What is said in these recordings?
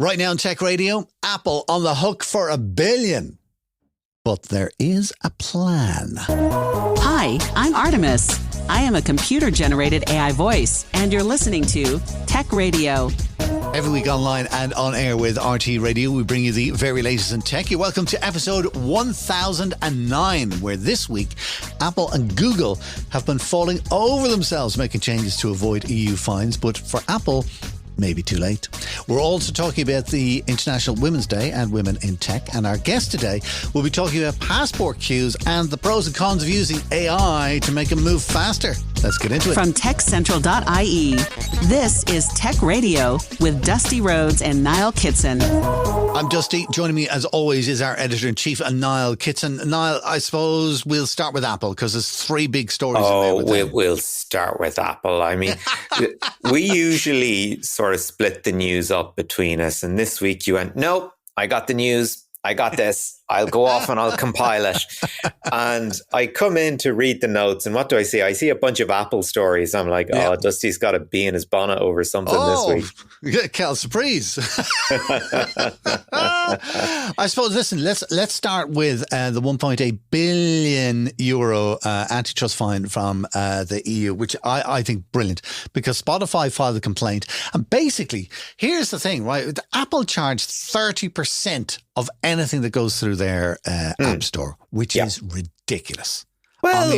Right now on Tech Radio, Apple on the hook for $1 billion. But there is a plan. Hi, I'm Artemis. I am a computer-generated AI voice, and you're listening to Tech Radio. Every week online and on air with RT Radio, we bring you the very latest in tech. You're welcome to episode 1009, where this week, Apple and Google have been falling over themselves making changes to avoid EU fines. But for Apple, maybe too late. We're also talking about the International Women's Day and women in tech. And our guest today will be talking about passport queues and the pros and cons of using AI to make them move faster. Let's get into it. From techcentral.ie, this is Tech Radio with Dusty Rhodes and Niall Kitson. I'm Dusty. Joining me, as always, is our editor-in-chief, Niall Kitson. Niall, I suppose we'll start with Apple because there's three big stories. We'll start with Apple. I mean, we usually sort of split the news up between us. And this week you went, nope, I got the news. I got this. I'll go off and I'll compile it. And I come in to read the notes. And what do I see? I see a bunch of Apple stories. I'm like, oh, Dusty's got a bee in his bonnet over something this week. Cal surprise. I suppose, listen, let's start with the 1.8 billion euro antitrust fine from the EU, which I think brilliant, because Spotify filed a complaint. And basically, here's the thing, right? Apple charged 30% of anything that goes through their app store, which is ridiculous. Well,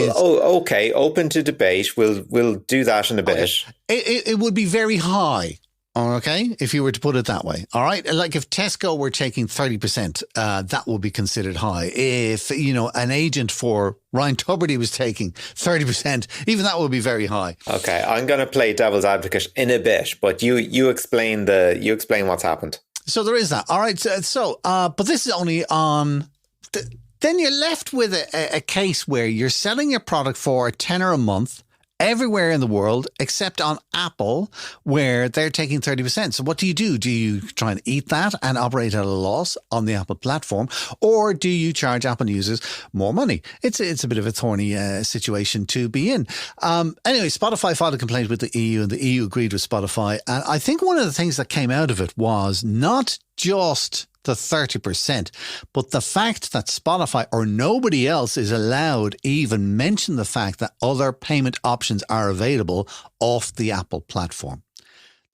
okay, open to debate. We'll do that in a bit. It would be very high. Okay, if you were to put it that way. All right. Like if Tesco were taking 30%, that would be considered high. If, an agent for Ryan Tubridy was taking 30%, even that would be very high. Okay, I'm going to play devil's advocate in a bit, but you explain what's happened. So there is that. All right. So, but this is only on. Then you're left with a case where you're selling your product for a tenner a month everywhere in the world, except on Apple, where they're taking 30%. So what do you do? Do you try and eat that and operate at a loss on the Apple platform? Or do you charge Apple users more money? It's a bit of a thorny situation to be in. Anyway, Spotify filed a complaint with the EU, and the EU agreed with Spotify. And I think one of the things that came out of it was not just the 30%, but the fact that Spotify or nobody else is allowed even mention the fact that other payment options are available off the Apple platform.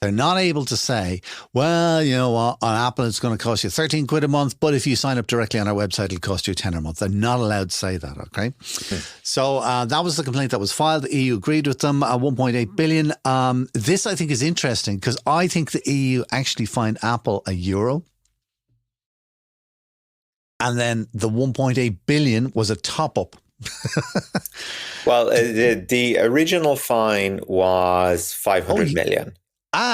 They're not able to say, well, you know what, on Apple it's going to cost you 13 quid a month, but if you sign up directly on our website, it'll cost you 10 a month. They're not allowed to say that, okay? So that was the complaint that was filed. The EU agreed with them, 1.8 billion. This, I think, is interesting because I think the EU actually fined Apple €1. And then the 1.8 billion was a top up. Well, the original fine was 500 million.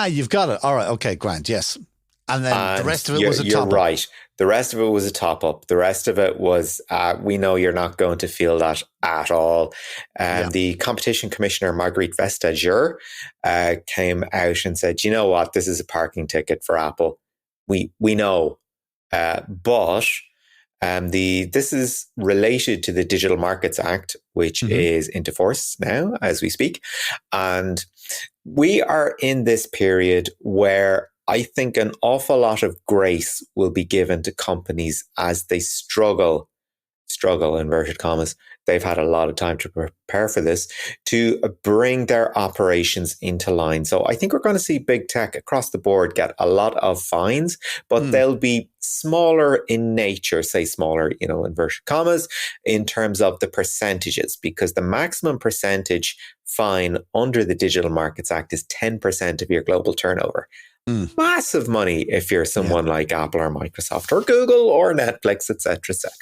You've got it. All right. Okay, grand. Yes. And then the rest of it was a top up. You're right. The rest of it was a top up. The rest of it was, we know you're not going to feel that at all. The competition commissioner, Margrethe Vestager, came out and said, you know what, this is a parking ticket for Apple. We know. But this is related to the Digital Markets Act, which is into force now as we speak. And we are in this period where I think an awful lot of grace will be given to companies as they struggle, inverted commas. They've had a lot of time to prepare for this, to bring their operations into line. So I think we're going to see big tech across the board get a lot of fines, but they'll be smaller in nature, say smaller, inverted commas, in terms of the percentages, because the maximum percentage fine under the Digital Markets Act is 10% of your global turnover. Massive money if you're someone like Apple or Microsoft or Google or Netflix, etc., etc.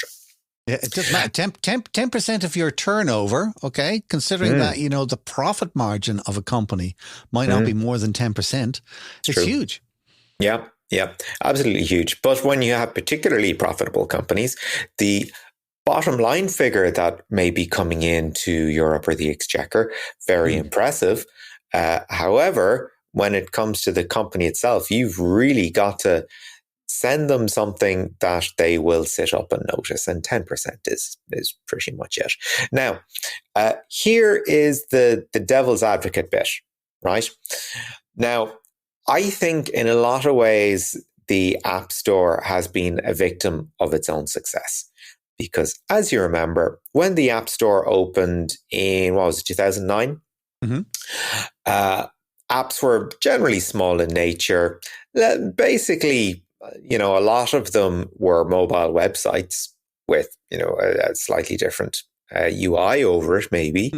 Yeah, it doesn't matter. 10% of your turnover, okay? Considering that, the profit margin of a company might not be more than 10%. It's true. Huge. Yeah, absolutely huge. But when you have particularly profitable companies, the bottom line figure that may be coming into Europe or the Exchequer, very impressive. However, when it comes to the company itself, you've really got to send them something that they will sit up and notice, and 10% is pretty much it. Now, here is the devil's advocate bit, right? Now, I think in a lot of ways, the App Store has been a victim of its own success. Because as you remember, when the App Store opened in, 2009? Apps were generally small in nature. Basically, a lot of them were mobile websites with, a slightly different UI over it, maybe,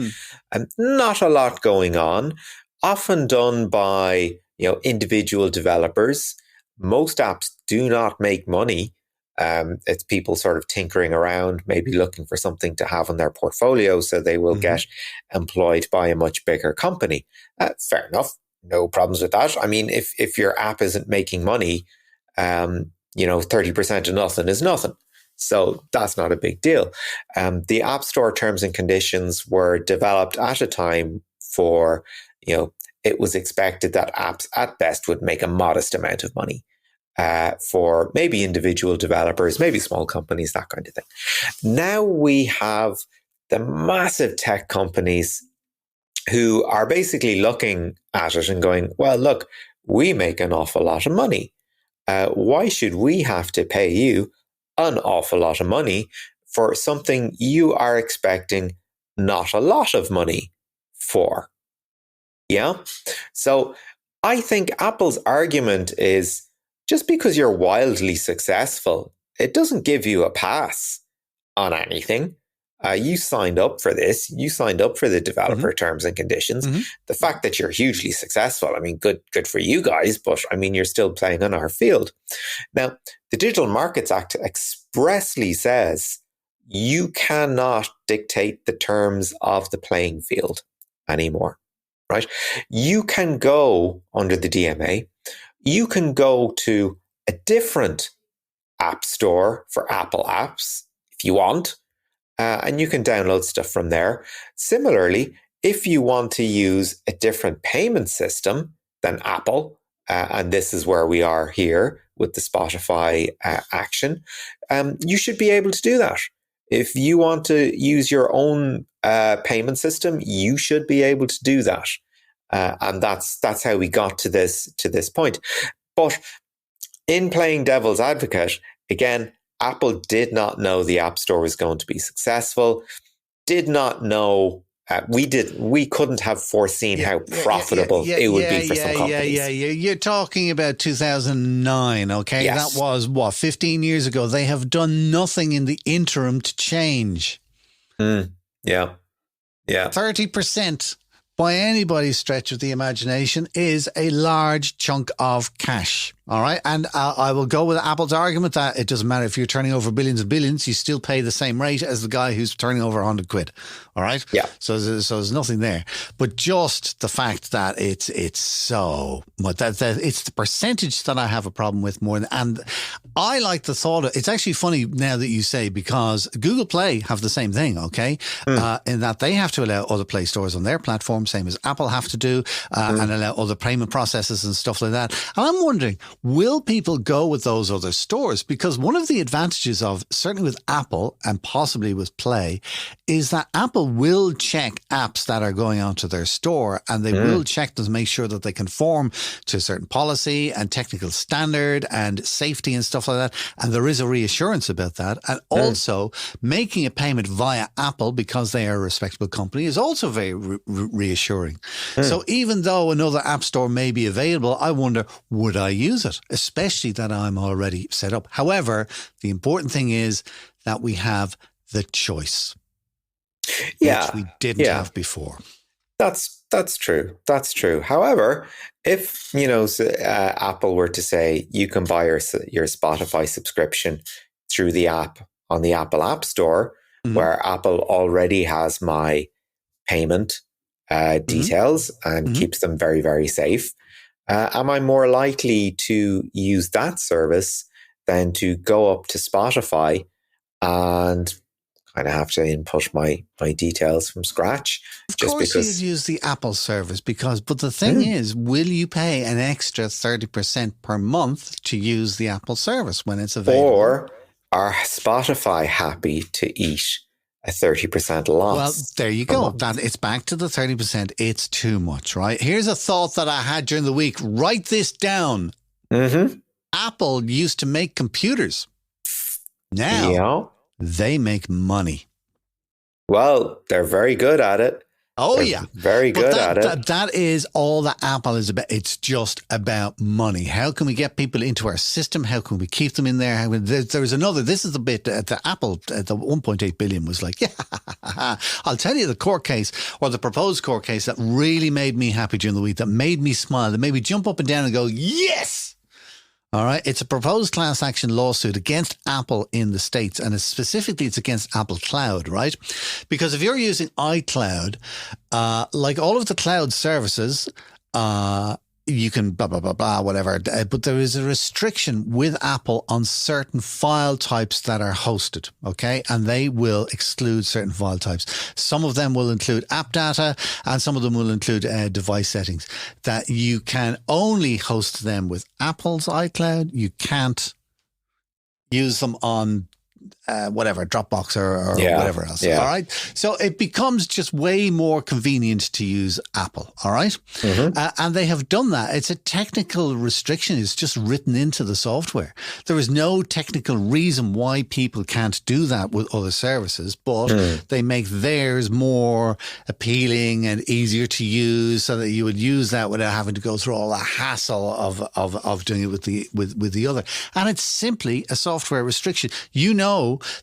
and not a lot going on, often done by, individual developers. Most apps do not make money. It's people sort of tinkering around, maybe looking for something to have in their portfolio so they will get employed by a much bigger company. Fair enough. No problems with that. I mean, if your app isn't making money, 30% of nothing is nothing. So that's not a big deal. The App Store terms and conditions were developed at a time for, it was expected that apps at best would make a modest amount of money. For maybe individual developers, maybe small companies, that kind of thing. Now we have the massive tech companies who are basically looking at it and going, well, look, we make an awful lot of money. Why should we have to pay you an awful lot of money for something you are expecting not a lot of money for? Yeah. So I think Apple's argument is, just because you're wildly successful, it doesn't give you a pass on anything. You signed up for this. You signed up for the developer terms and conditions. The fact that you're hugely successful, I mean, good for you guys, but I mean, you're still playing on our field. Now, the Digital Markets Act expressly says you cannot dictate the terms of the playing field anymore, right? You can go under the DMA. You can go to a different app store for Apple apps if you want, and you can download stuff from there. Similarly, if you want to use a different payment system than Apple, and this is where we are here with the Spotify action, you should be able to do that. If you want to use your own payment system, you should be able to do that. And that's how we got to this point. But in playing devil's advocate, again, Apple did not know the App Store was going to be successful. Did not know. We couldn't have foreseen how profitable it would be for some companies. You're talking about 2009, okay? Yes. That was, 15 years ago. They have done nothing in the interim to change. Yeah. 30%. By anybody's stretch of the imagination, is a large chunk of cash. All right. And I will go with Apple's argument that it doesn't matter if you're turning over billions and billions, you still pay the same rate as the guy who's turning over 100 quid. All right. Yeah. So there's nothing there. But just the fact that it's so much, that it's the percentage that I have a problem with more than, and I like the thought of, it's actually funny now that you say, because Google Play have the same thing. Okay. In that they have to allow other Play stores on their platform, same as Apple have to do, and allow other payment processes and stuff like that. And I'm wondering, will people go with those other stores? Because one of the advantages of, certainly with Apple and possibly with Play, is that Apple will check apps that are going onto their store, and they will check them to make sure that they conform to a certain policy and technical standard and safety and stuff like that. And there is a reassurance about that. And also making a payment via Apple, because they are a respectable company, is also very reassuring. So even though another app store may be available, I wonder, would I use it? Especially that I'm already set up. However, the important thing is that we have the choice, which we didn't have before. That's true. That's true. However, if Apple were to say you can buy your Spotify subscription through the app on the Apple App Store, where Apple already has my payment details and keeps them very, very safe, am I more likely to use that service than to go up to Spotify and kind of have to input my details from scratch? Of course you'd use the Apple service, but the thing is, will you pay an extra 30% per month to use the Apple service when it's available? Or are Spotify happy to eat a 30% loss? Well, there you go. It's back to the 30%. It's too much, right? Here's a thought that I had during the week. Write this down. Apple used to make computers. Now Yeah. they make money. Well, they're very good at it. Oh, They're yeah. very good at it. That is all that Apple is about. It's just about money. How can we get people into our system? How can we keep them in there? There was another, this is the bit, the Apple, the 1.8 billion was like, yeah, I'll tell you the court case or the proposed court case that really made me happy during the week, that made me smile, that made me jump up and down and go, yes! All right. It's a proposed class action lawsuit against Apple in the States. And it's against Apple Cloud, right? Because if you're using iCloud, like all of the cloud services, you can blah, blah, blah, blah, whatever. But there is a restriction with Apple on certain file types that are hosted. Okay. And they will exclude certain file types. Some of them will include app data and some of them will include device settings, that you can only host them with Apple's iCloud. You can't use them on whatever, Dropbox or whatever else. Yeah. All right. So it becomes just way more convenient to use Apple. All right. And they have done that. It's a technical restriction. It's just written into the software. There is no technical reason why people can't do that with other services, but they make theirs more appealing and easier to use so that you would use that without having to go through all the hassle of doing it with the other. And it's simply a software restriction. You know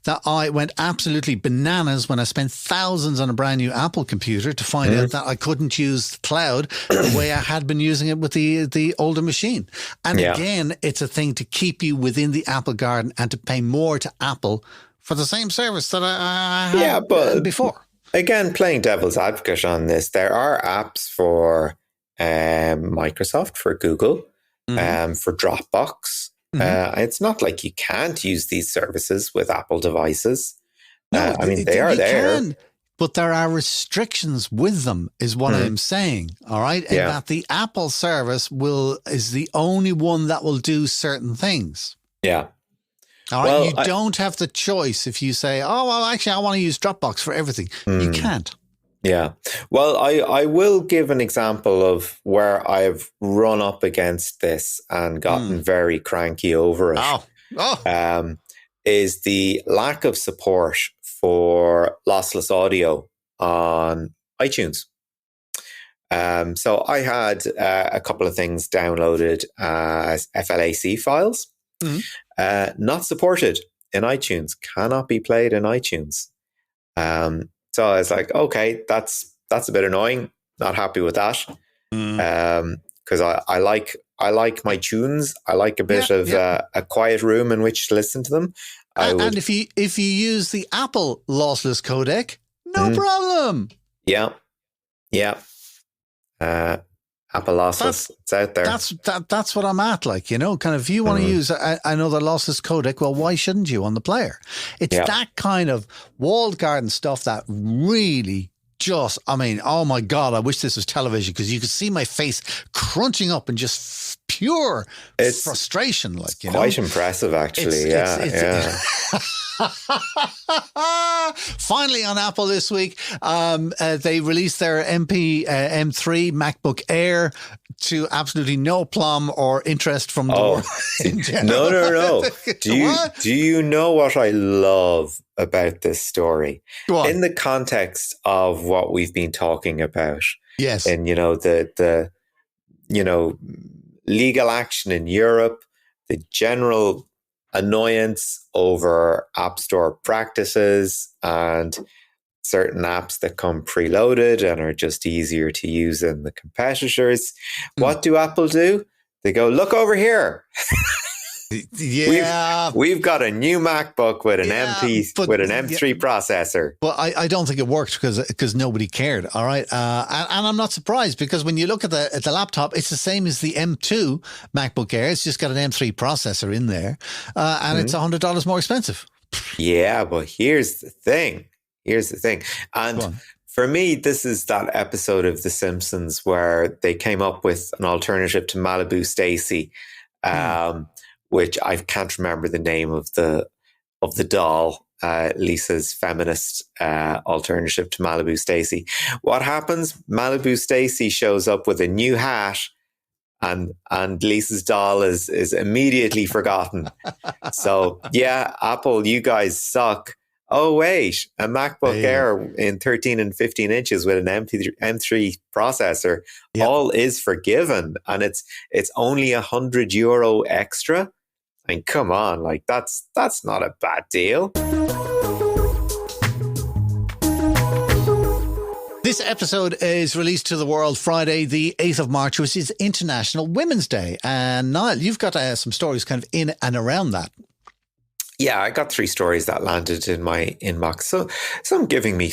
that I went absolutely bananas when I spent thousands on a brand new Apple computer to find out that I couldn't use the cloud the way I had been using it with the older machine. And again, it's a thing to keep you within the Apple garden and to pay more to Apple for the same service that I had before. Again, playing devil's advocate on this, there are apps for Microsoft, for Google, for Dropbox. It's not like you can't use these services with Apple devises. No, I mean, they are there. But there are restrictions with them, is what I'm saying. All right. And that the Apple service is the only one that will do certain things. Yeah. All right. Well, you don't have the choice if you say, oh, well, actually, I want to use Dropbox for everything. You can't. Yeah. Well, I will give an example of where I've run up against this and gotten very cranky over it. Is the lack of support for lossless audio on iTunes. So I had a couple of things downloaded as FLAC files, not supported in iTunes, cannot be played in iTunes. So I was like, okay, that's a bit annoying. Not happy with that. Because I like my tunes. I like a bit of a quiet room in which to listen to them. And if you use the Apple lossless codec, no problem. Yeah. Apple lossless, it's out there. That's what I'm at. Like, you know, kind of, if you want to use another lossless codec, well, why shouldn't you on the player? It's that kind of walled garden stuff that really just, I mean, oh my God, I wish this was television because you could see my face crunching up and just pure frustration. Like, you know, quite impressive, actually. Finally, on Apple this week, they released their M3 MacBook Air to absolutely no plum or interest from the world in general. No. Do you know what I love about this story? In the context of what we've been talking about. Yes. And, you know, the legal action in Europe, the general annoyance over App Store practices and certain apps that come preloaded and are just easier to use than the competitors. What do Apple do? They go, look over here. We've got a new MacBook with an M3 processor. Well, I don't think it worked because nobody cared. All right, and I'm not surprised because when you look at the laptop, it's the same as the M2 MacBook Air. It's just got an M3 processor in there, and it's $100 more expensive. Yeah, but here's the thing. And for me, this is that episode of The Simpsons where they came up with an alternative to Malibu Stacy. Which I can't remember the name of the doll, Lisa's feminist alternative to Malibu Stacy. What happens? Malibu Stacy shows up with a new hat and Lisa's doll is immediately forgotten. So yeah, Apple, you guys suck. Oh wait, a MacBook Air in 13 and 15 inches with an M3 processor, all is forgiven, and it's only €100 extra. I mean, come on, like that's not a bad deal. This episode is released to the world Friday, the 8th of March, which is International Women's Day. And Niall, you've got some stories kind of in and around that. Yeah, I got 3 stories that landed in my inbox. So some giving me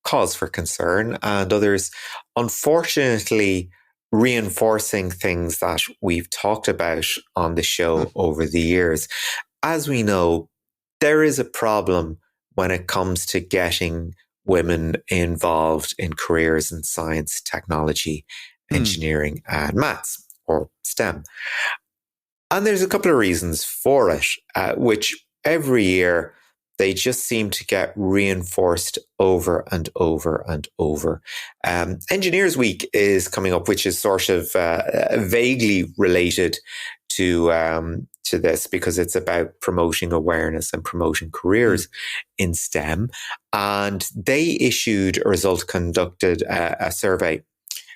cause for concern, and others, unfortunately, reinforcing things that we've talked about on the show over the years. As we know, there is a problem when it comes to getting women involved in careers in science, technology, engineering, and maths, or STEM. And there's a couple of reasons for it, which every year they just seem to get reinforced over and over and over. Engineers Week is coming up, which is sort of vaguely related to this, because it's about promoting awareness and promoting careers in STEM. And they issued a result conducted a survey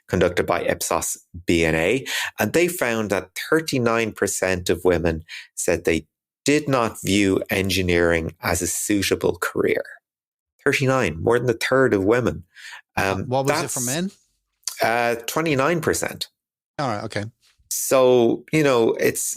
conducted by Ipsos BNA, and they found that 39% of women said they did not view engineering as a suitable career. 39, more than a third of women. What was it for men? 29%. All right, okay. So, it's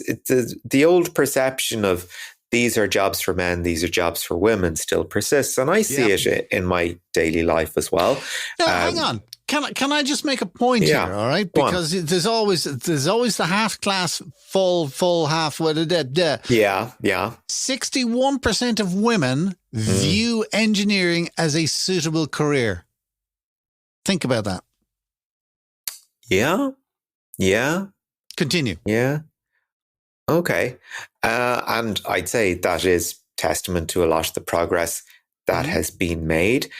the old perception of these are jobs for men, these are jobs for women still persists. And I see it in my daily life as well. Now, hang on. Can I just make a point here, all right? Because there's always the half glass full half with a dead. Yeah. 61% of women view engineering as a suitable career. Think about that. Yeah. Continue. Yeah. Okay. And I'd say that is testament to a lot of the progress that has been made.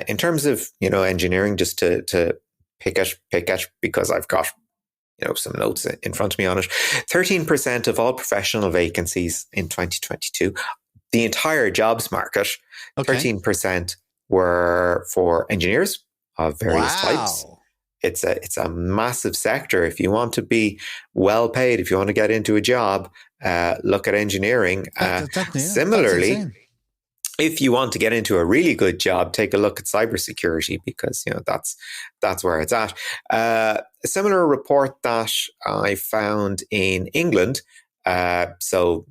In terms of, engineering, just to pick at, because I've got, some notes in front of me on it. 13% of all professional vacancies in 2022, the entire jobs market, 13% were for engineers of various types. It's a massive sector. If you want to be well paid, if you want to get into a job, look at engineering. Similarly, if you want to get into a really good job, take a look at cybersecurity, because that's where it's at. A similar report that I found in England. So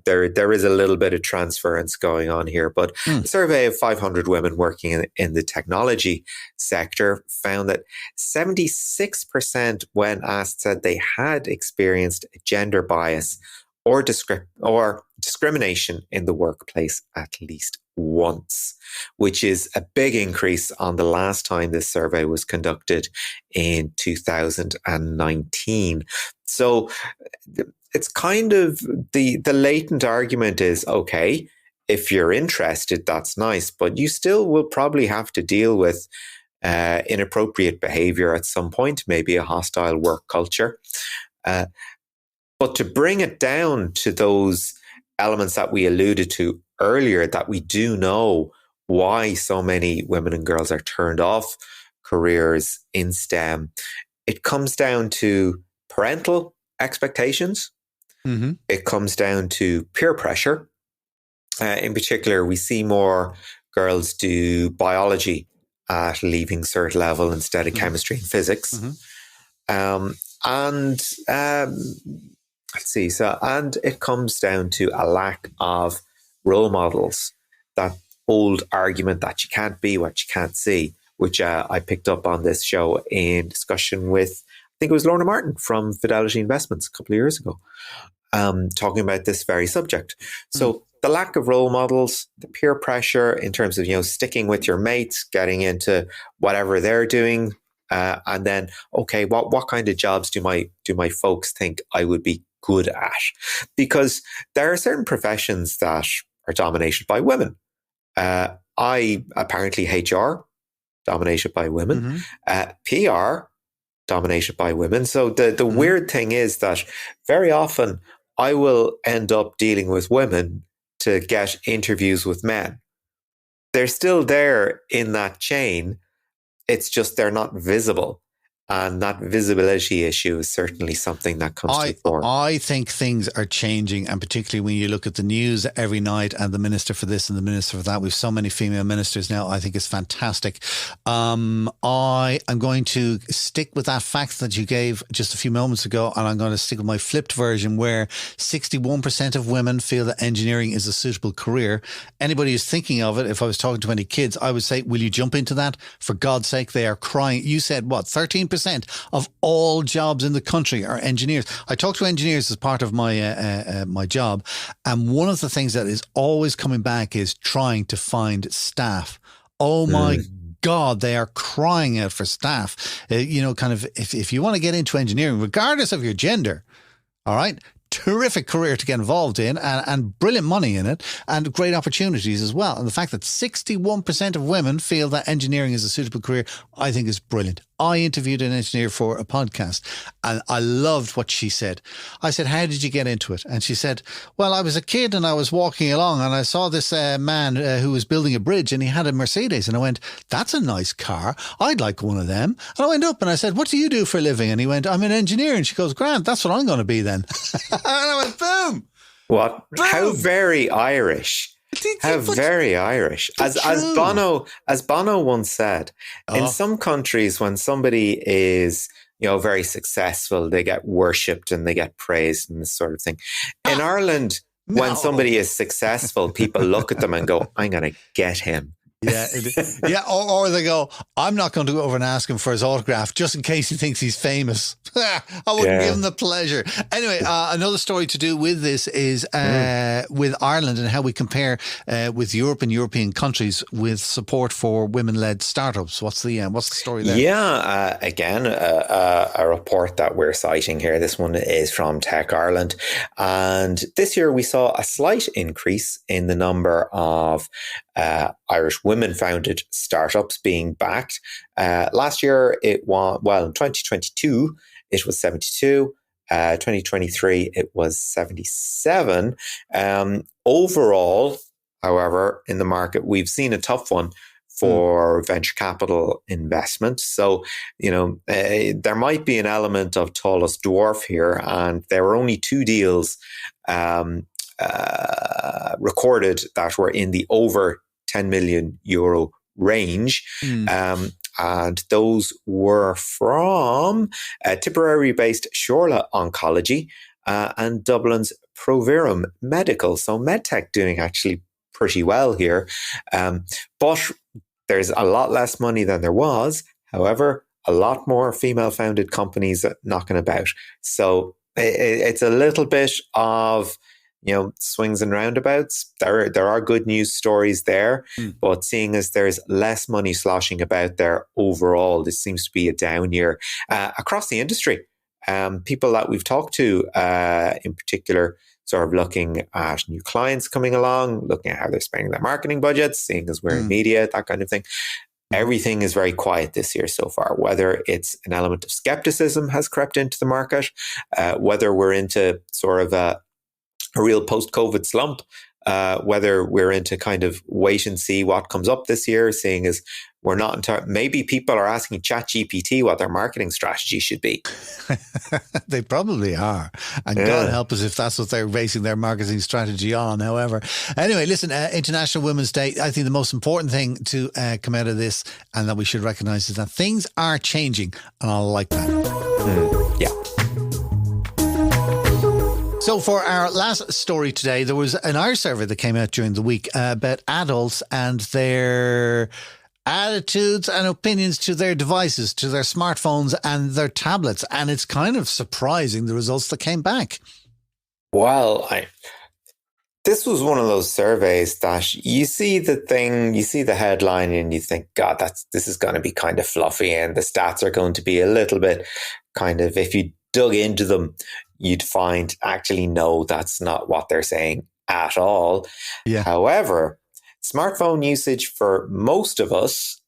there is a little bit of transference going on here, but a survey of 500 women working in the technology sector found that 76%, when asked, said they had experienced gender bias or discrimination in the workplace at least once, which is a big increase on the last time this survey was conducted in 2019. So it's kind of the latent argument is, okay, if you're interested, that's nice, but you still will probably have to deal with inappropriate behavior at some point, maybe a hostile work culture. But to bring it down to those elements that we alluded to earlier, that we do know why so many women and girls are turned off careers in STEM, it comes down to parental expectations. It comes down to peer pressure. In particular, we see more girls do biology at Leaving Cert level instead of chemistry and physics. Let's see. And it comes down to a lack of role models. That old argument that you can't be what you can't see, which I picked up on this show in discussion with, I think it was Lorna Martin from Fidelity Investments a couple of years ago, talking about this very subject. So the lack of role models, the peer pressure in terms of, sticking with your mates, getting into whatever they're doing. And then, okay, what kind of jobs do my folks think I would be good at? Because there are certain professions that are dominated by women. Apparently HR, dominated by women. PR, dominated by women. So the weird thing is that very often I will end up dealing with women to get interviews with men. They're still there in that chain. It's just they're not visible. And that visibility issue is certainly something that comes to the fore. I think things are changing, and particularly when you look at the news every night and the minister for this and the minister for that. We've so many female ministers now. I think it's fantastic. I am going to stick with that fact that you gave just a few moments ago, and I'm going to stick with my flipped version where 61% of women feel that engineering is a suitable career. Anybody who's thinking of it, if I was talking to any kids, I would say, will you jump into that? For God's sake, they are crying. You said what, 13% of all jobs in the country are engineers. I talk to engineers as part of my my job, and one of the things that is always coming back is trying to find staff. Oh my God, they are crying out for staff. Kind of if you want to get into engineering, regardless of your gender, all right, terrific career to get involved in, and brilliant money in it, and great opportunities as well. And the fact that 61% of women feel that engineering is a suitable career, I think is brilliant. I interviewed an engineer for a podcast, and I loved what she said. I said, how did you get into it? And she said, well, I was a kid and I was walking along and I saw this man who was building a bridge, and he had a Mercedes, and I went, that's a nice car. I'd like one of them. And I went up and I said, what do you do for a living? And he went, I'm an engineer. And she goes, Grant, that's what I'm going to be then. And I went, boom. What? Boom. How very Irish. How very Irish. As Bono once said, in some countries, when somebody is, very successful, they get worshipped and they get praised and this sort of thing. In Ireland, when somebody is successful, people look at them and go, I'm going to get him. Yeah, or they go, I'm not going to go over and ask him for his autograph just in case he thinks he's famous. I wouldn't give him the pleasure. Anyway, another story to do with this is with Ireland and how we compare with Europe and European countries with support for women-led startups. What's the story there? Yeah, again, a report that we're citing here. This one is from Tech Ireland, and this year we saw a slight increase in the number of Irish women-founded startups being backed. Last year, in 2022, it was 72. 2023, it was 77. Overall, however, in the market, we've seen a tough one for venture capital investment. So, there might be an element of tallest dwarf here, and there were only 2 deals recorded that were in the over 10 million euro range. And those were from Tipperary-based Shorla Oncology and Dublin's Provirum Medical. So MedTech doing actually pretty well here. But there's a lot less money than there was. However, a lot more female-founded companies knocking about. So it's a little bit of swings and roundabouts. There are good news stories there, but seeing as there's less money sloshing about there overall, this seems to be a down year across the industry. People that we've talked to, in particular, sort of looking at new clients coming along, looking at how they're spending their marketing budgets, seeing as we're in media, that kind of thing. Everything is very quiet this year so far, whether it's an element of skepticism has crept into the market, whether we're into sort of a real post-COVID slump, whether we're into kind of wait and see what comes up this year, seeing as we're not maybe people are asking ChatGPT what their marketing strategy should be. They probably are. And God help us if that's what they're basing their marketing strategy on. However, anyway, listen, International Women's Day, I think the most important thing to come out of this and that we should recognize is that things are changing. And I like that. Yeah. So for our last story today, there was an Irish survey that came out during the week about adults and their attitudes and opinions to their devices, to their smartphones and their tablets. And it's kind of surprising, the results that came back. Well, this was one of those surveys that you see the headline and you think, God, this is going to be kind of fluffy and the stats are going to be a little bit kind of, if you dug into them, you'd find actually, no, that's not what they're saying at all. Yeah. However, smartphone usage for most of us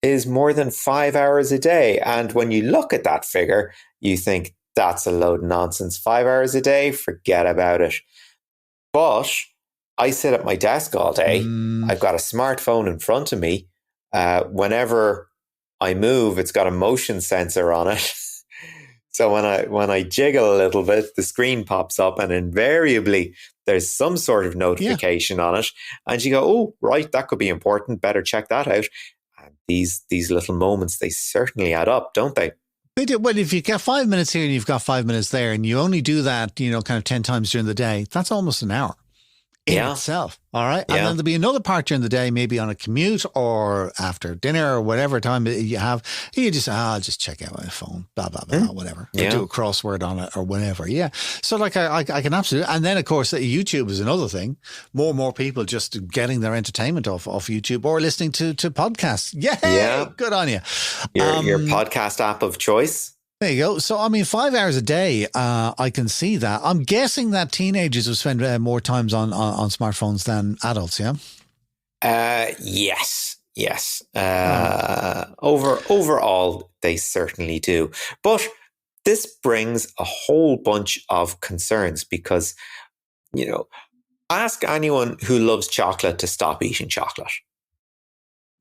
is more than 5 hours a day. And when you look at that figure, you think that's a load of nonsense. 5 hours a day, forget about it. But I sit at my desk all day. I've got a smartphone in front of me. Whenever I move, it's got a motion sensor on it. So when I jiggle a little bit, the screen pops up, and invariably there's some sort of notification on it. And you go, oh, right, that could be important. Better check that out. And these little moments, they certainly add up, don't they? They do. Well, if you get 5 minutes here and you've got 5 minutes there, and you only do that, kind of 10 times during the day, that's almost an hour in itself. All right. And then there'll be another part during the day, maybe on a commute or after dinner or whatever time you have. You just, I'll just check out my phone, blah, blah, blah, whatever. Or do a crossword on it or whatever. Yeah. So like I can absolutely. And then, of course, YouTube is another thing. More and more people just getting their entertainment off YouTube or listening to podcasts. Yeah. Good on you. Your podcast app of choice. There you go. So, 5 hours a day, I can see that. I'm guessing that teenagers will spend more times on smartphones than adults, yeah? Yes. Overall, they certainly do. But this brings a whole bunch of concerns because, ask anyone who loves chocolate to stop eating chocolate.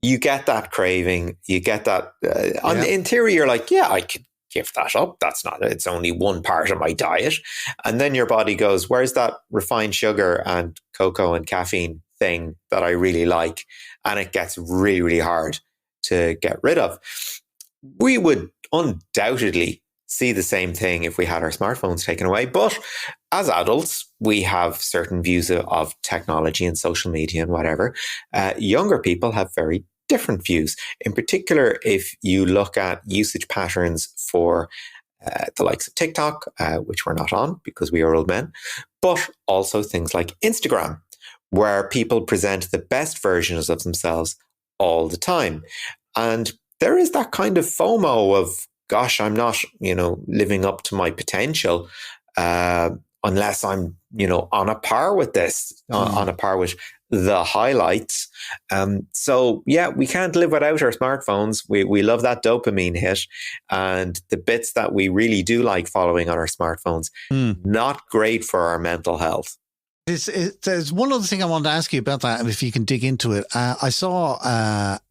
You get that craving. You get that. In theory, you're like, yeah, I could give that up. It's only one part of my diet. And then your body goes, where's that refined sugar and cocoa and caffeine thing that I really like? And it gets really, really hard to get rid of. We would undoubtedly see the same thing if we had our smartphones taken away. But as adults, we have certain views of technology and social media and whatever. Younger people have very different views. In particular, if you look at usage patterns for the likes of TikTok, which we're not on because we are old men, but also things like Instagram, where people present the best versions of themselves all the time. And there is that kind of FOMO of, gosh, I'm not, living up to my potential unless I'm, on a par with this, on a par with the highlights. So yeah, we can't live without our smartphones. We love that dopamine hit, and the bits that we really do like following on our smartphones, not great for our mental health. There's one other thing I wanted to ask you about that, if you can dig into it. I saw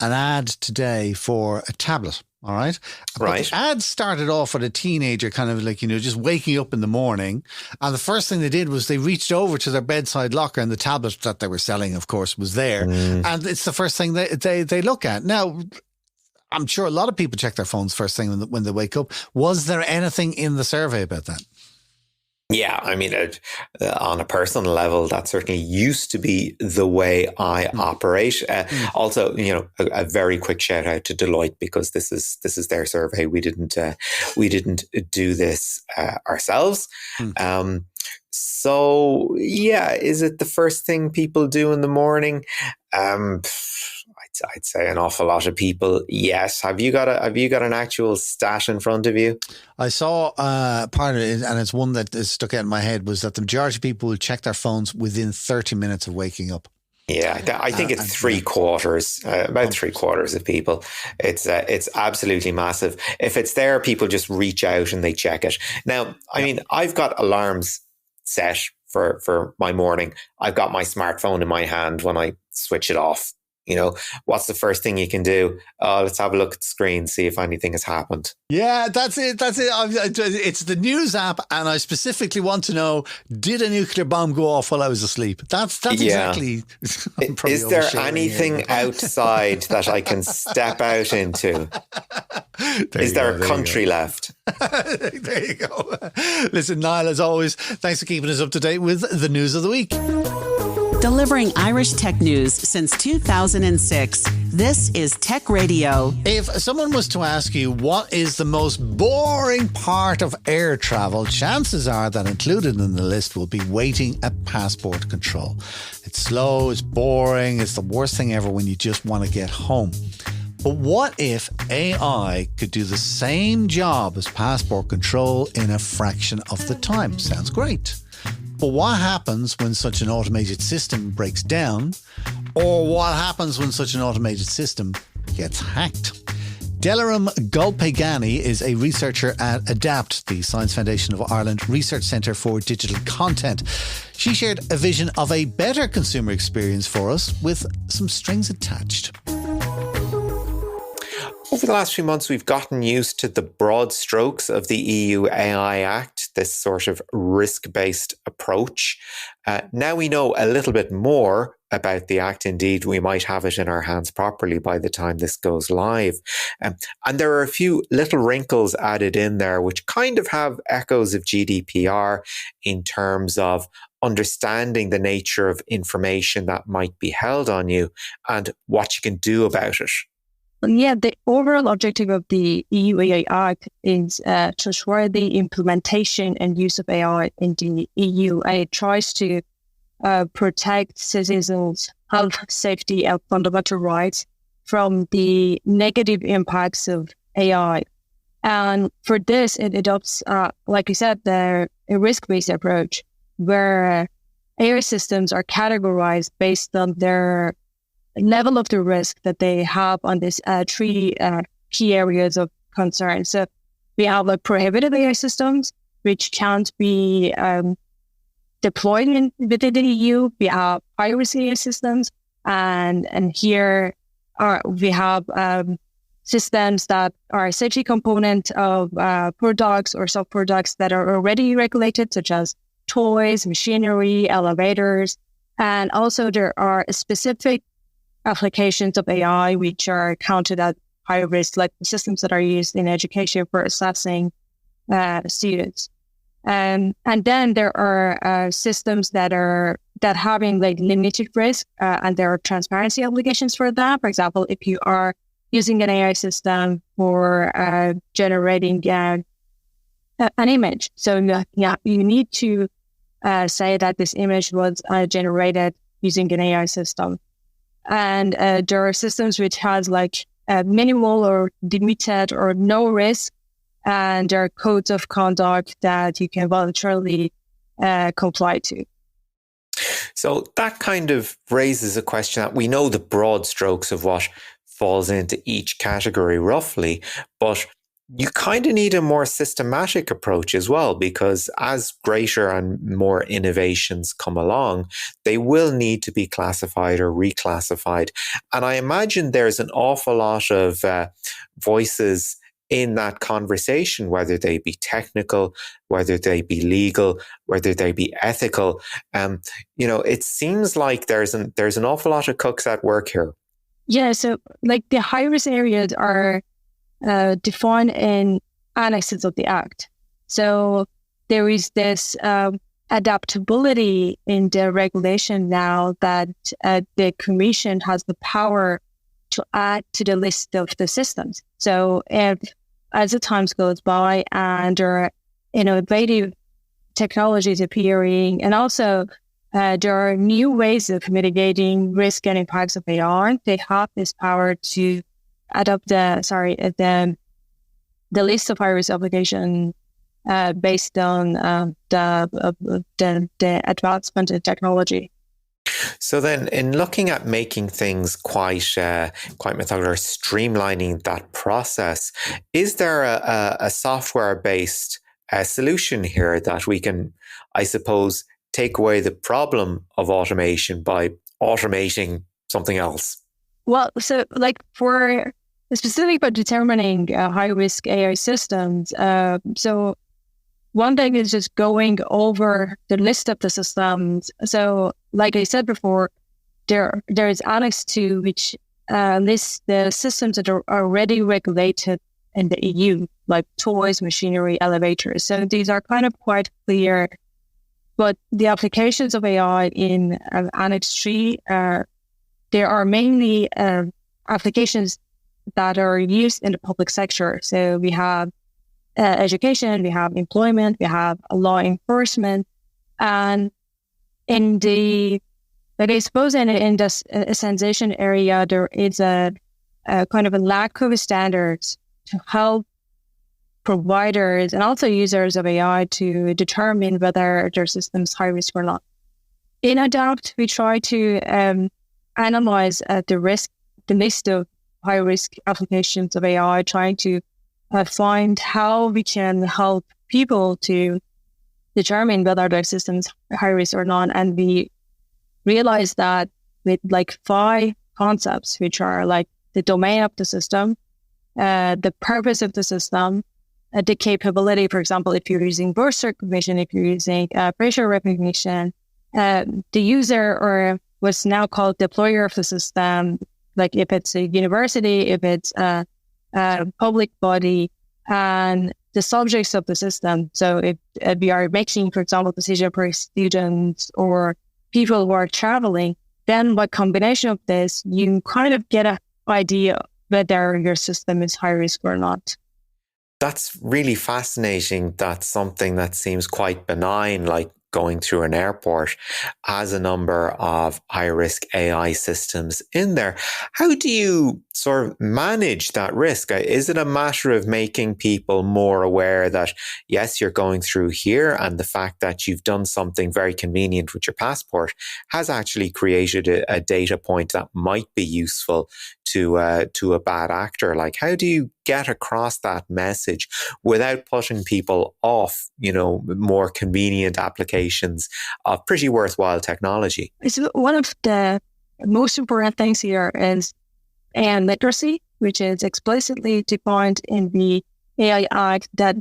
an ad today for a tablet. All right. But the ad started off with a teenager kind of like, just waking up in the morning. And the first thing they did was they reached over to their bedside locker, and the tablet that they were selling, of course, was there. And it's the first thing they look at. Now, I'm sure a lot of people check their phones first thing when they wake up. Was there anything in the survey about that? Yeah, on a personal level, that certainly used to be the way I operate. Also, a very quick shout out to Deloitte, because this is their survey. We didn't do this ourselves. So yeah, is it the first thing people do in the morning? I'd say an awful lot of people. Yes. Have you got an actual stat in front of you? I saw part of it, and it's one that stuck out in my head, was that the majority of people will check their phones within 30 minutes of waking up. Yeah, I think it's about 3/4 of people. It's absolutely massive. If it's there, people just reach out and they check it. Now, I've got alarms set for my morning. I've got my smartphone in my hand when I switch it off. What's the first thing you can do? Let's have a look at the screen, see if anything has happened. Yeah, that's it. It's the news app, and I specifically want to know, did a nuclear bomb go off while I was asleep? That's exactly. Is there anything outside that I can step out into? Is there a country left? There you go. Listen, Niall, as always, thanks for keeping us up to date with the news of the week. Delivering Irish tech news since 2006, this is Tech Radio. If someone was to ask you what is the most boring part of air travel, chances are that included in the list will be waiting at passport control. It's slow, it's boring, it's the worst thing ever when you just want to get home. But what if AI could do the same job as passport control in a fraction of the time? Sounds great. But what happens when such an automated system breaks down? Or what happens when such an automated system gets hacked? Delaram Golpegani is a researcher at ADAPT, the Science Foundation of Ireland Research Centre for Digital Content. She shared a vision of a better consumer experience for us with some strings attached. Over the last few months, we've gotten used to the broad strokes of the EU AI Act, this sort of risk-based approach. Now we know a little bit more about the Act. Indeed, we might have it in our hands properly by the time this goes live. And there are a few little wrinkles added in there, which kind of have echoes of GDPR in terms of understanding the nature of information that might be held on you and what you can do about it. Yeah, the overall objective of the EU AI Act is to ensure the implementation and use of AI in the EU. And it tries to protect citizens' health, safety, and fundamental rights from the negative impacts of AI. And for this, it adopts, like you said, a risk-based approach where AI systems are categorized based on their level of the risk that they have on these three key areas of concern. So we have like prohibited AI systems, which can't be deployed within the EU. We have high-risk AI systems, and here we have systems that are a safety component of products or sub-products that are already regulated, such as toys, machinery, elevators. And also there are specific applications of AI which are counted as high risk, like systems that are used in education for assessing students. And then there are systems that having like limited risk, and there are transparency obligations for that. For example, if you are using an AI system for generating an image, so you need to say that this image was generated using an AI system. And there are systems which has like minimal or limited or no risk, and there are codes of conduct that you can voluntarily comply to. So that kind of raises a question that we know the broad strokes of what falls into each category roughly, but you kind of need a more systematic approach as well, because as greater and more innovations come along, they will need to be classified or reclassified. And I imagine there's an awful lot of voices in that conversation, whether they be technical, whether they be legal, whether they be ethical. It seems like there's an awful lot of cooks at work here. Yeah, so like the high-risk areas are defined in annexes of the Act. So there is this adaptability in the regulation now that the Commission has the power to add to the list of the systems. So if, as the time goes by and there are innovative technologies appearing, and also there are new ways of mitigating risk and impacts of AI, they have this power to adopt the list of high-risk applications based on the advancement in technology. So then, in looking at making things quite methodical, or streamlining that process, is there a software-based solution here that we can, I suppose, take away the problem of automation by automating something else? Well, so like for specifically about determining high-risk AI systems, so one thing is just going over the list of the systems. So like I said before, there is Annex 2, which lists the systems that are already regulated in the EU, like toys, machinery, elevators. So these are kind of quite clear. But the applications of AI in Annex 3, there are mainly applications that are used in the public sector. So we have education, we have employment, we have law enforcement, and in the, like I suppose in this sensation area, there is a kind of a lack of standards to help providers and also users of AI to determine whether their system's high risk or not. In ADAPT, we try to analyze the list of high-risk applications of AI, trying to find how we can help people to determine whether their system's high risk or not. And we realized that with like 5 concepts, which are like the domain of the system, the purpose of the system, the capability, for example, if you're using voice recognition, if you're using facial recognition, the user, or what's now called deployer of the system, like if it's a university, if it's a public body, and the subjects of the system. So if we are making, for example, decision for students or people who are traveling, then by combination of this, you kind of get an idea whether your system is high risk or not. That's really fascinating. That's something that seems quite benign, like going through an airport, has a number of high-risk AI systems in there. How do you sort of manage that risk? Is it a matter of making people more aware that, yes, you're going through here, and the fact that you've done something very convenient with your passport has actually created a data point that might be useful to a bad actor? Like, how do you get across that message without putting people off, more convenient applications of pretty worthwhile technology? It's one of the most important things here is AI literacy, which is explicitly defined in the AI Act, that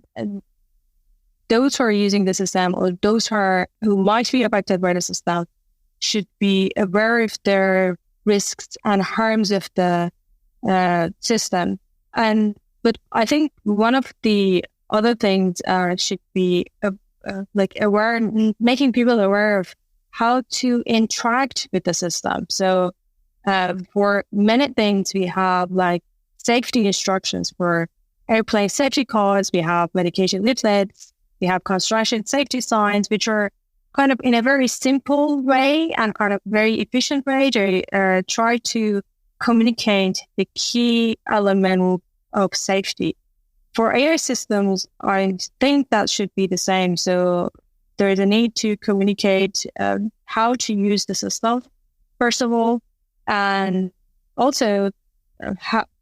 those who are using the system or those who might be affected by the system should be aware of their risks and harms of the system. But I think one of the other things should be making people aware of how to interact with the system. So for many things, we have like safety instructions for airplane safety codes, we have medication leaflets, we have construction safety signs, which are kind of in a very simple way and kind of very efficient way to try to communicate the key element of safety. For AI systems, I think that should be the same. So there is a need to communicate how to use the system, first of all, and also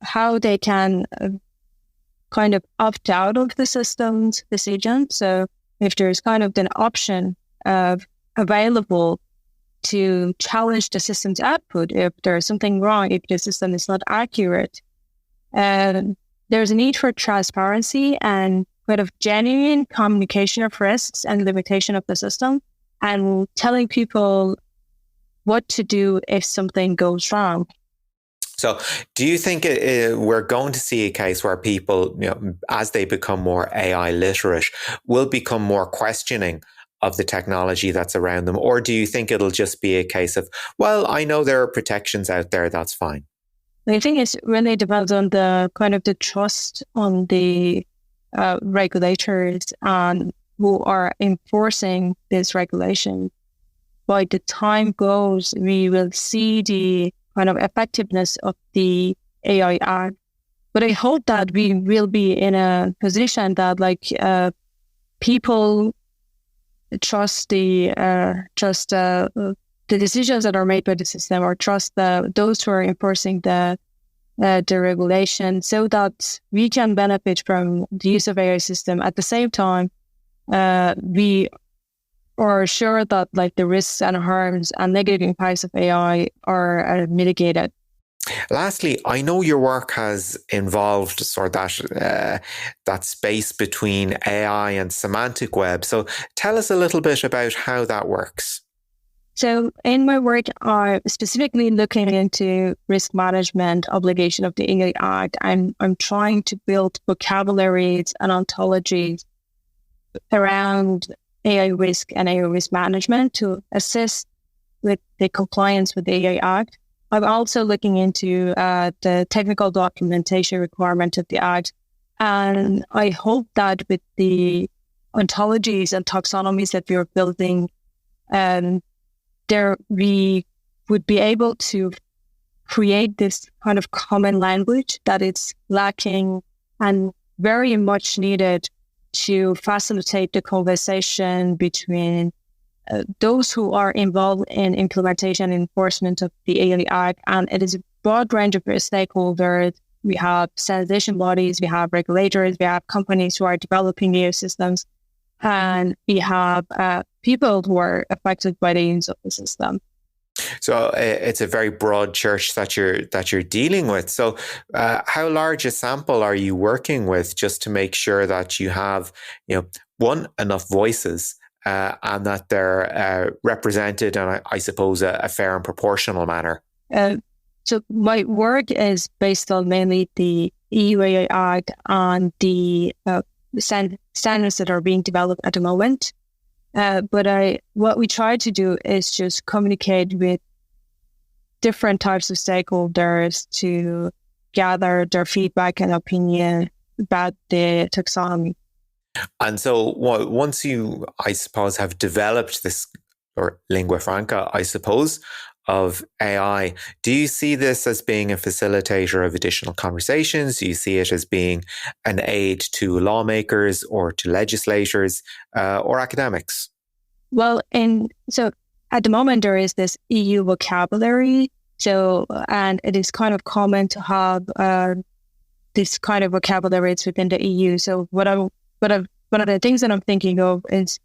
how they can kind of opt out of the system's decision. So if there's kind of an option available to challenge the system's output, if there's something wrong, if the system is not accurate, there's a need for transparency and kind of genuine communication of risks and limitation of the system, and telling people what to do if something goes wrong. So do you think we're going to see a case where people, as they become more AI literate, will become more questioning of the technology that's around them? Or do you think it'll just be a case of, well, I know there are protections out there, that's fine? I think it really depends on the kind of the trust on the regulators and who are enforcing this regulation. By the time goes, we will see the kind of effectiveness of the AI Act. But I hope that we will be in a position that people trust the decisions that are made by the system, or trust those who are enforcing the regulation, so that we can benefit from the use of AI system. At the same time, we are sure that the risks and harms and negative impacts of AI are mitigated. Lastly, I know your work has involved sort of that space between AI and semantic web. So tell us a little bit about how that works. So in my work, I'm specifically looking into risk management obligation of the AI Act. I'm trying to build vocabularies and ontologies around AI risk and AI risk management to assist with the compliance with the AI Act. I'm also looking into the technical documentation requirement of the Act. And I hope that with the ontologies and taxonomies that we are building, we would be able to create this kind of common language that is lacking and very much needed to facilitate the conversation between those who are involved in implementation and enforcement of the AI Act, and it is a broad range of stakeholders. We have standardization bodies, we have regulators, we have companies who are developing AI systems, and we have people who are affected by the use of the system. So it's a very broad church that you're dealing with. So how large a sample are you working with, just to make sure that you have, enough voices and that they're represented in, I suppose, a fair and proportional manner? So my work is based on mainly the EU AI Act and the standards that are being developed at the moment. But what we try to do is just communicate with different types of stakeholders to gather their feedback and opinion about the taxonomy. And so once you, I suppose, have developed this, or lingua franca, I suppose, of AI, do you see this as being a facilitator of additional conversations? Do you see it as being an aid to lawmakers or to legislators or academics? Well, so at the moment there is this EU vocabulary, and it is kind of common to have this kind of vocabularies within the EU. So one of the things that I'm thinking of is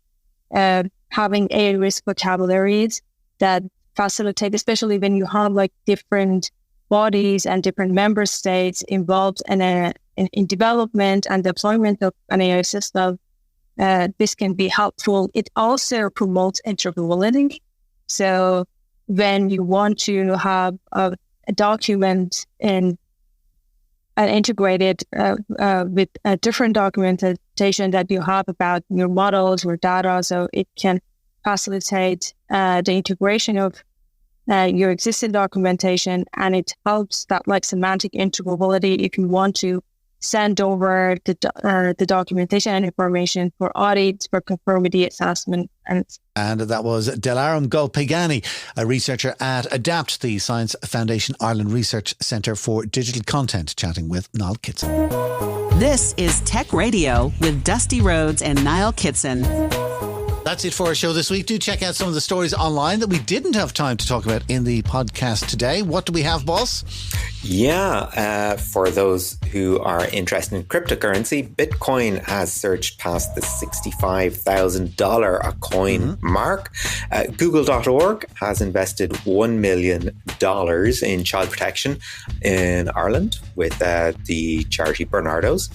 having AI risk vocabularies that facilitate, especially when you have like different bodies and different member states involved in development and deployment of an AI system. This can be helpful. It also promotes interoperability. So when you want to have a document and integrated with a different documentation that you have about your models or data, so it can facilitate the integration of your existing documentation, and it helps that like semantic interoperability if you want to send over the documentation and information for audits, for conformity assessment. And that was Dilaram Gulpegani, a researcher at ADAPT, the Science Foundation Ireland Research Centre for Digital Content, chatting with Niall Kitson. This is Tech Radio with Dusty Rhodes and Niall Kitson. That's it for our show this week. Do check out some of the stories online that we didn't have time to talk about in the podcast today. What do we have, boss? Yeah, for those who are interested in cryptocurrency, Bitcoin has surged past the $65,000 a coin mark. Google.org has invested $1 million in child protection in Ireland with the charity Bernardo's.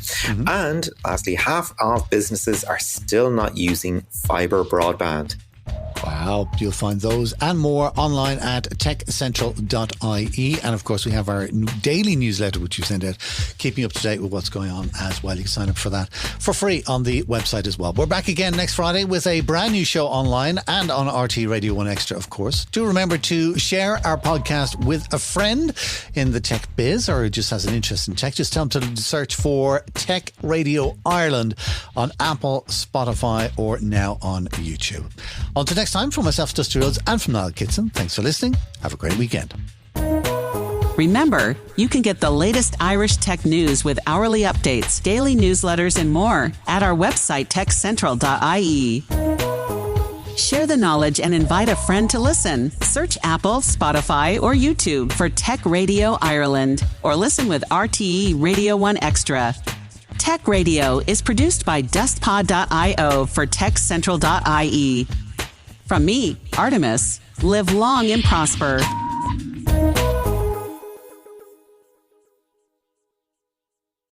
And lastly, half of businesses are still not using fibre broadband. Wow. You'll find those and more online at techcentral.ie. And of course, we have our daily newsletter, which you send out, keeping up to date with what's going on as well. You can sign up for that for free on the website as well. We're back again next Friday with a brand new show online and on RT Radio 1 Extra, of course. Do remember to share our podcast with a friend in the tech biz or who just has an interest in tech. Just tell them to search for Tech Radio Ireland on Apple, Spotify, or now on YouTube. Until next time, from myself, Dusty Rhodes, and from Niall Kitson, thanks for listening. Have a great weekend. Remember, you can get the latest Irish tech news with hourly updates, daily newsletters, and more at our website, techcentral.ie. Share the knowledge and invite a friend to listen. Search Apple, Spotify, or YouTube for Tech Radio Ireland, or listen with RTE Radio 1 Extra. Tech Radio is produced by dustpod.io for techcentral.ie. From me, Artemis, live long and prosper.